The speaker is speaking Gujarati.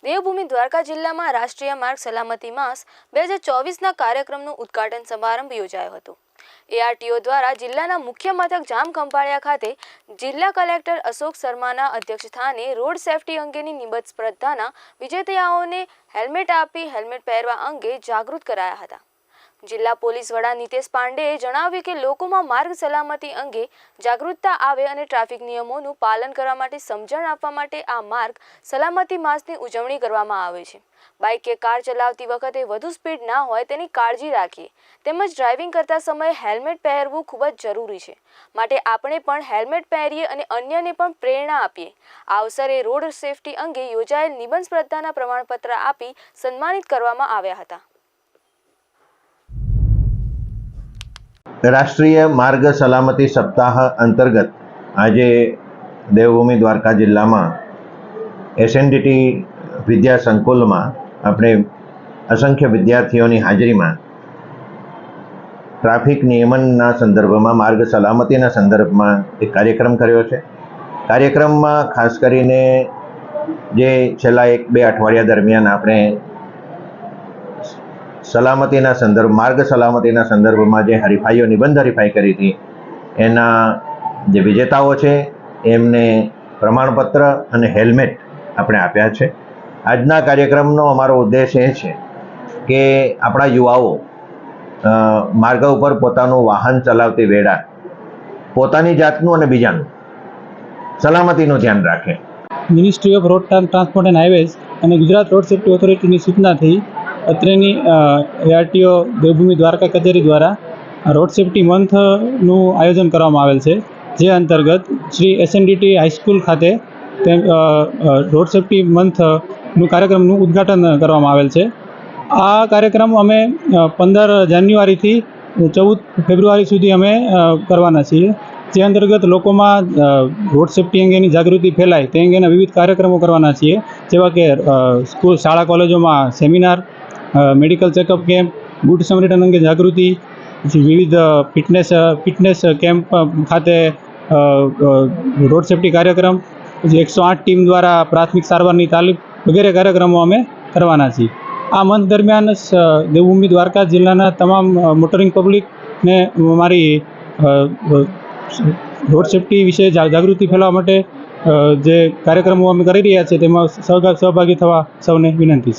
દેવભૂમિ દ્વારકા જિલ્લામાં રાષ્ટ્રીય માર્ગ સલામતી માસ 2024ના કાર્યક્રમનું ઉદ્ઘાટન સમારંભ યોજાયો હતો। એઆરટીઓ દ્વારા જિલ્લાના મુખ્ય મથક જામખંભાળિયા ખાતે જિલ્લા કલેક્ટર અશોક શર્માના અધ્યક્ષસ્થાને રોડ સેફટી અંગેની નિબંધ સ્પર્ધાના વિજેતાઓને હેલ્મેટ આપી હેલ્મેટ પહેરવા અંગે જાગૃત કરાયા હતા। જિલ્લા પોલીસ વડા નીતેશ પાંડેએ જણાવ્યું કે લોકોમાં માર્ગ સલામતી અંગે જાગૃતતા આવે અને ટ્રાફિક નિયમોનું પાલન કરવા માટે સમજણ આપવા માટે આ માર્ગ સલામતી માસની ઉજવણી કરવામાં આવે છે। બાઇક કે કાર ચલાવતી વખતે વધુ સ્પીડ ના હોય તેની કાળજી રાખીએ તેમજ ડ્રાઇવિંગ કરતા સમયે હેલ્મેટ પહેરવું ખૂબ જ જરૂરી છે, માટે આપણે પણ હેલ્મેટ પહેરીએ અને અન્યને પણ પ્રેરણા આપીએ। આ અવસરે રોડ સેફટી અંગે યોજાયેલ નિબંધ સ્પર્ધાના પ્રમાણપત્ર આપી સન્માનિત કરવામાં આવ્યા હતા। રાષ્ટ્રીય માર્ગ સલામતી સપ્તાહ અંતર્ગત આજે દેવભૂમિ દ્વારકા જિલ્લામાં એસએનડીટી વિદ્યા સંકુલમાં આપણે અસંખ્ય વિદ્યાર્થીઓની હાજરીમાં ટ્રાફિક નિયમનના સંદર્ભમાં માર્ગ સલામતીના સંદર્ભમાં એક કાર્યક્રમ કર્યો છે। કાર્યક્રમમાં ખાસ કરીને જે છેલ્લા 1-2 અઠવાડિયા દરમિયાન આપણે સલામતીના સંદર્ભ માર્ગ સલામતીના સંદર્ભમાં જે હરીફાઈઓ નિબંધ હરીફાઈ કરી હતી એના જે વિજેતાઓ છે એમને પ્રમાણપત્ર અને હેલ્મેટ આપણે આપ્યા છે। આજના કાર્યક્રમનો અમારો ઉદ્દેશ એ છે કે આપણા યુવાઓ માર્ગ ઉપર પોતાનું વાહન ચલાવતી વેળા પોતાની જાતનું અને બીજાનું સલામતીનું ધ્યાન રાખે। Ministry of road transport and highways અને ગુજરાત રોડ સેફ્ટી ઓથોરિટીની સૂચનાથી અત્રેની એઆરટીઓ દેવભૂમિ દ્વારકા કચેરી દ્વારા રોડ સેફ્ટી મંથનું આયોજન કરવામાં આવેલ છે, જે અંતર્ગત શ્રી એસએનડીટી હાઈસ્કૂલ ખાતે રોડ સેફ્ટી મંથનું કાર્યક્રમનું ઉદ્ઘાટન કરવામાં આવેલ છે। આ કાર્યક્રમ અમે 15 જાન્યુઆરીથી 14 ફેબ્રુઆરી સુધી અમે કરવાના છીએ, જે અંતર્ગત લોકોમાં રોડ સેફ્ટી અંગેની જાગૃતિ ફેલાય તે અંગેના વિવિધ કાર્યક્રમો કરવાના છીએ, જેવા કે સ્કૂલ શાળા કોલેજોમાં seminar, medical checkup camp, good samaritan અંગે જાગૃતિ, વિવિધ ફિટનેસ કેમ્પ ખાતે રોડ સેફ્ટી કાર્યક્રમ, પછી 108 ટીમ દ્વારા પ્રાથમિક સારવારની તાલીમ વગેરે કાર્યક્રમો અમે કરવાના છીએ। આ મંથ દરમિયાન દેવભૂમિ દ્વારકા જિલ્લાના તમામ મોટરિંગ પબ્લિકને અમારી રોડ સેફ્ટી વિશે જાગૃતિ ફેલાવવા માટે જે કાર્યક્રમો અમે કરી રહ્યા છીએ તેમાં સહભાગી થવા સૌને વિનંતી છે।